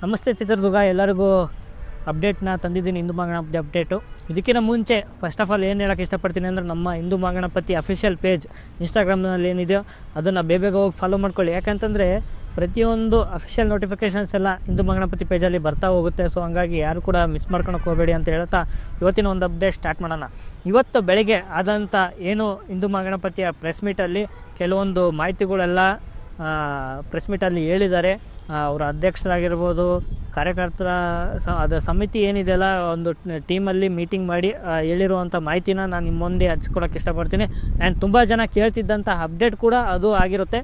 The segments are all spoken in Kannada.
ನಮಸ್ತೆ ಚಿತ್ರದುರ್ಗ, ಎಲ್ಲರಿಗೂ ಅಪ್ಡೇಟ್ನ ತಂದಿದ್ದೀನಿ. ಹಿಂದೂ ಮಹಾಗಣಪತಿ ಅಪ್ಡೇಟು. ಇದಕ್ಕಿಂತ ಮುಂಚೆ ಫಸ್ಟ್ ಆಫ್ ಆಲ್ ಏನು ಹೇಳೋಕ್ಕೆ ಇಷ್ಟಪಡ್ತೀನಿ ಅಂದರೆ, ನಮ್ಮ ಹಿಂದೂ ಮಹಾಗಣಪತಿ ಅಫಿಷಿಯಲ್ ಪೇಜ್ ಇನ್ಸ್ಟಾಗ್ರಾಮ್ನಲ್ಲಿ ಏನಿದೆಯೋ ಅದನ್ನು ಬೇಗ ಹೋಗಿ ಫಾಲೋ ಮಾಡ್ಕೊಳ್ಳಿ. ಯಾಕಂತಂದರೆ ಪ್ರತಿಯೊಂದು ಅಫಿಷಿಯಲ್ ನೋಟಿಫಿಕೇಷನ್ಸ್ ಎಲ್ಲ ಹಿಂದೂ ಮಹಾಗಣಪತಿ ಪೇಜಲ್ಲಿ ಬರ್ತಾ ಹೋಗುತ್ತೆ. ಸೊ ಹಂಗಾಗಿ ಯಾರು ಕೂಡ ಮಿಸ್ ಮಾಡ್ಕೊಳಕ್ಕೆ ಹೋಗಬೇಡಿ ಅಂತ ಹೇಳ್ತಾ ಇವತ್ತಿನ ಒಂದು ಅಪ್ಡೇಟ್ ಸ್ಟಾರ್ಟ್ ಮಾಡೋಣ. ಇವತ್ತು ಬೆಳಗ್ಗೆ ಆದಂಥ ಏನು ಹಿಂದೂ ಮಹಾಗಣಪತಿಯ ಪ್ರೆಸ್ ಮೀಟಲ್ಲಿ ಕೆಲವೊಂದು ಮಾಹಿತಿಗಳೆಲ್ಲ ಪ್ರೆಸ್ ಮೀಟಲ್ಲಿ ಹೇಳಿದ್ದಾರೆ. ಅವರ ಅಧ್ಯಕ್ಷರಾಗಿರ್ಬೋದು, ಕಾರ್ಯಕರ್ತರ ಅದರ ಸಮಿತಿ ಏನಿದೆಯಲ್ಲ, ಒಂದು ಟೀಮಲ್ಲಿ ಮೀಟಿಂಗ್ ಮಾಡಿ ಹೇಳಿರುವಂಥ ಮಾಹಿತಿನ ನಾನು ನಿಮ್ಮ ಮುಂದೆ ಹಂಚ್ಕೊಳಕ್ಕೆ ಇಷ್ಟಪಡ್ತೀನಿ. ಆ್ಯಂಡ್ ತುಂಬ ಜನ ಕೇಳ್ತಿದ್ದಂಥ ಅಪ್ಡೇಟ್ ಕೂಡ ಅದು ಆಗಿರುತ್ತೆ.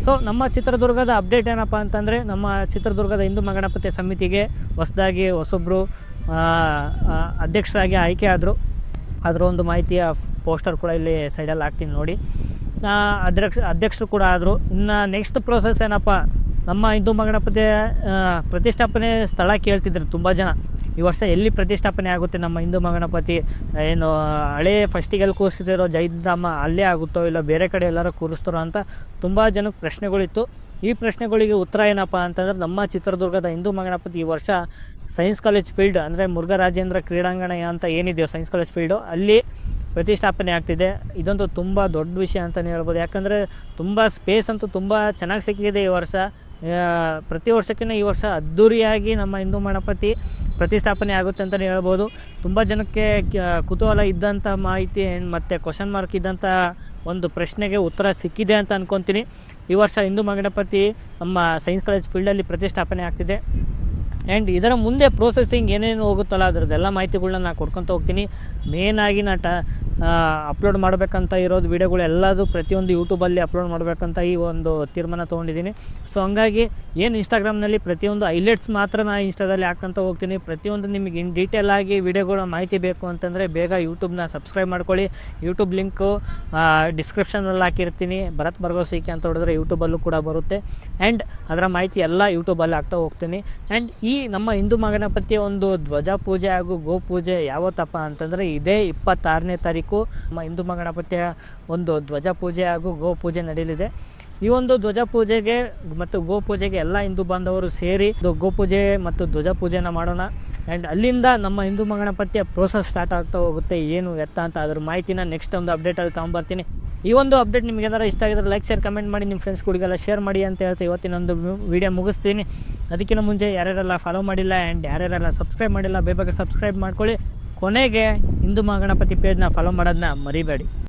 ಸೊ ನಮ್ಮ ಚಿತ್ರದುರ್ಗದ ಅಪ್ಡೇಟ್ ಏನಪ್ಪ ಅಂತಂದರೆ, ನಮ್ಮ ಚಿತ್ರದುರ್ಗದ ಹಿಂದೂ ಮಹಾಗಣಪತಿ ಸಮಿತಿಗೆ ಹೊಸೊಬ್ಬರು ಅಧ್ಯಕ್ಷರಾಗಿ ಆಯ್ಕೆ ಆದರು. ಅದರ ಒಂದು ಮಾಹಿತಿಯ ಪೋಸ್ಟರ್ ಕೂಡ ಇಲ್ಲಿ ಸೈಡಲ್ಲಿ ಹಾಕ್ತೀನಿ ನೋಡಿ. ಅಧ್ಯಕ್ಷರು ಕೂಡ ಆದರು. ಇನ್ನು ನೆಕ್ಸ್ಟ್ ಪ್ರೋಸೆಸ್ ಏನಪ್ಪ, ನಮ್ಮ ಹಿಂದೂ ಮಹಾಗಣಪತಿಯ ಪ್ರತಿಷ್ಠಾಪನೆ ಸ್ಥಳ ಕೇಳ್ತಿದ್ರು ತುಂಬ ಜನ. ಈ ವರ್ಷ ಎಲ್ಲಿ ಪ್ರತಿಷ್ಠಾಪನೆ ಆಗುತ್ತೆ ನಮ್ಮ ಹಿಂದೂ ಮಹಾಗಣಪತಿ? ಏನು ಹಳೇ ಫಸ್ಟಿಗೆಲ್ಲಿ ಕೂರಿಸ್ತಿರೋ ಜೈಧಾಮ ಅಲ್ಲೇ ಆಗುತ್ತೋ, ಇಲ್ಲ ಬೇರೆ ಕಡೆ ಎಲ್ಲರೂ ಕೂರಿಸ್ತಾರೋ ಅಂತ ತುಂಬ ಜನಕ್ಕೆ ಪ್ರಶ್ನೆಗಳಿತ್ತು. ಈ ಪ್ರಶ್ನೆಗಳಿಗೆ ಉತ್ತರ ಏನಪ್ಪ ಅಂತಂದರೆ, ನಮ್ಮ ಚಿತ್ರದುರ್ಗದ ಹಿಂದೂ ಮಹಾಗಣಪತಿ ಈ ವರ್ಷ ಸೈನ್ಸ್ ಕಾಲೇಜ್ ಫೀಲ್ಡ್ ಅಂದರೆ ಮುರುಘರಾಜೇಂದ್ರ ಕ್ರೀಡಾಂಗಣ ಅಂತ ಏನಿದೆಯೋ ಸೈನ್ಸ್ ಕಾಲೇಜ್ ಫೀಲ್ಡು, ಅಲ್ಲಿ ಪ್ರತಿಷ್ಠಾಪನೆ ಆಗ್ತಿದೆ. ಇದೊಂದು ತುಂಬ ದೊಡ್ಡ ವಿಷಯ ಅಂತಲೇ ಹೇಳ್ಬೋದು. ಯಾಕಂದರೆ ತುಂಬ ಸ್ಪೇಸ್ ಅಂತೂ ತುಂಬ ಚೆನ್ನಾಗಿ ಸಿಕ್ಕಿದೆ ಈ ವರ್ಷ. ಪ್ರತಿ ವರ್ಷಕ್ಕಿಂತ ಈ ವರ್ಷ ಅದ್ಧೂರಿಯಾಗಿ ನಮ್ಮ ಹಿಂದೂ ಮಹಾಗಣಪತಿ ಪ್ರತಿಷ್ಠಾಪನೆ ಆಗುತ್ತೆ ಅಂತಲೇ ಹೇಳ್ಬೋದು. ತುಂಬ ಜನಕ್ಕೆ ಕುತೂಹಲ ಇದ್ದಂಥ ಮಾಹಿತಿ ಮತ್ತು ಕ್ವಶನ್ ಮಾರ್ಕ್ ಇದ್ದಂಥ ಒಂದು ಪ್ರಶ್ನೆಗೆ ಉತ್ತರ ಸಿಕ್ಕಿದೆ ಅಂತ ಅಂದ್ಕೊತೀನಿ. ಈ ವರ್ಷ ಹಿಂದೂ ಮಹಾಗಣಪತಿ ನಮ್ಮ ಸೈನ್ಸ್ ಕಾಲೇಜ್ ಫೀಲ್ಡಲ್ಲಿ ಪ್ರತಿಷ್ಠಾಪನೆ ಆಗ್ತಿದೆ. ಆ್ಯಂಡ್ ಇದರ ಮುಂದೆ ಪ್ರೋಸೆಸಿಂಗ್ ಏನೇನು ಹೋಗುತ್ತಲ್ಲ ಅದರದ್ದೆಲ್ಲ ಮಾಹಿತಿಗಳನ್ನ ನಾನು ಕೊಡ್ಕೊತ ಹೋಗ್ತೀನಿ. ಮೇನಾಗಿ ನಾನು ಅಪ್ಲೋಡ್ ಮಾಡಬೇಕಂತ ಇರೋದು ವೀಡಿಯೋಗಳು ಎಲ್ಲದು ಪ್ರತಿಯೊಂದು ಯೂಟ್ಯೂಬಲ್ಲಿ ಅಪ್ಲೋಡ್ ಮಾಡಬೇಕಂತ ಈ ಒಂದು ತೀರ್ಮಾನ ತೊಗೊಂಡಿದ್ದೀನಿ. ಸೊ ಹಂಗಾಗಿ ಏನು ಇನ್ಸ್ಟಾಗ್ರಾಮ್ನಲ್ಲಿ ಪ್ರತಿಯೊಂದು ಹೈಲೈಟ್ಸ್ ಮಾತ್ರ ನಾನು ಇನ್ಸ್ಟಾದಲ್ಲಿ ಹಾಕ್ಕೊಂತ ಹೋಗ್ತೀನಿ. ಪ್ರತಿಯೊಂದು ನಿಮಗೆ ಇನ್ ಡೀಟೇಲ್ ಆಗಿ ವೀಡಿಯೋಗಳ ಮಾಹಿತಿ ಬೇಕು ಅಂತಂದರೆ ಬೇಗ ಯೂಟ್ಯೂಬ್ನ ಸಬ್ಸ್ಕ್ರೈಬ್ ಮಾಡ್ಕೊಳ್ಳಿ. ಯೂಟ್ಯೂಬ್ ಲಿಂಕು ಡಿಸ್ಕ್ರಿಪ್ಷನಲ್ಲಿ ಹಾಕಿರ್ತೀನಿ. ಭರತ್ ಭರವಸೆ ಅಂತ ಹೊಡೆದ್ರೆ ಯೂಟ್ಯೂಬಲ್ಲೂ ಕೂಡ ಬರುತ್ತೆ. ಆ್ಯಂಡ್ ಅದರ ಮಾಹಿತಿ ಎಲ್ಲ ಯೂಟ್ಯೂಬಲ್ಲಿ ಹಾಕ್ತಾ ಹೋಗ್ತೀನಿ. ಆ್ಯಂಡ್ ಈ ನಮ್ಮ ಹಿಂದೂ ಮಹಾಗಣಪತಿಯ ಒಂದು ಧ್ವಜ ಪೂಜೆ ಹಾಗೂ ಗೋಪೂಜೆ ಯಾವತ್ತಪ್ಪ ಅಂತಂದರೆ, ಇದೇ 26ನೇ ತಾರೀಕು ನಮ್ಮ ಹಿಂದೂ ಮಹಾಗಣಪತಿಯ ಒಂದು ಧ್ವಜ ಪೂಜೆ ಹಾಗೂ ಗೋಪೂಜೆ ನಡೆಯಲಿದೆ. ಈ ಒಂದು ಧ್ವಜ ಪೂಜೆಗೆ ಮತ್ತು ಗೋಪೂಜೆಗೆ ಎಲ್ಲ ಹಿಂದೂ ಬಾಂಧವರು ಸೇರಿ ಗೋಪೂಜೆ ಮತ್ತು ಧ್ವಜ ಪೂಜೆನ ಮಾಡೋಣ. ಆ್ಯಂಡ್ ಅಲ್ಲಿಂದ ನಮ್ಮ ಹಿಂದೂ ಮಹಾಗಣಪತಿಯ ಪ್ರೋಸೆಸ್ ಸ್ಟಾರ್ಟ್ ಆಗ್ತಾ ಹೋಗುತ್ತೆ, ಏನು ಎತ್ತ ಅಂತ ಅದ್ರ ಮಾಹಿತಿನ ನೆಕ್ಸ್ಟ್ ಒಂದು ಅಪ್ಡೇಟಲ್ಲಿ ತೊಗೊಂಬರ್ತೀನಿ. ಈ ಒಂದು ಅಪ್ಡೇಟ್ ನಿಮಗೆ ಏನಾರು ಇಷ್ಟ ಆಗಿದ್ರೆ ಲೈಕ್, ಶೇರ್, ಕಮೆಂಟ್ ಮಾಡಿ, ನಿಮ್ಮ ಫ್ರೆಂಡ್ಸ್ಗಳಿಗೆಲ್ಲ ಶೇರ್ ಮಾಡಿ ಅಂತ ಹೇಳ್ತಾ ಇವತ್ತಿನೊಂದು ವೀಡಿಯೋ ಮುಗಿಸ್ತೀನಿ. ಅದಕ್ಕಿಂತ ಮುಂಚೆ ಯಾರ್ಯಾರೆಲ್ಲ ಫಾಲೋ ಮಾಡಿಲ್ಲ ಆ್ಯಂಡ್ ಯಾರ್ಯಾರೆಲ್ಲ ಸಬ್ಸ್ಕ್ರೈಬ್ ಮಾಡಿಲ್ಲ ಬೇಗ ಸಬ್ಸ್ಕ್ರೈಬ್ ಮಾಡ್ಕೊಳ್ಳಿ. ಕೊನೆಗೆ ಹಿಂದೂ ಮಹಾಗಣಪತಿ ಪೇಜ್ನ ಫಾಲೋ ಮಾಡೋದನ್ನ ಮರಿಬೇಡಿ.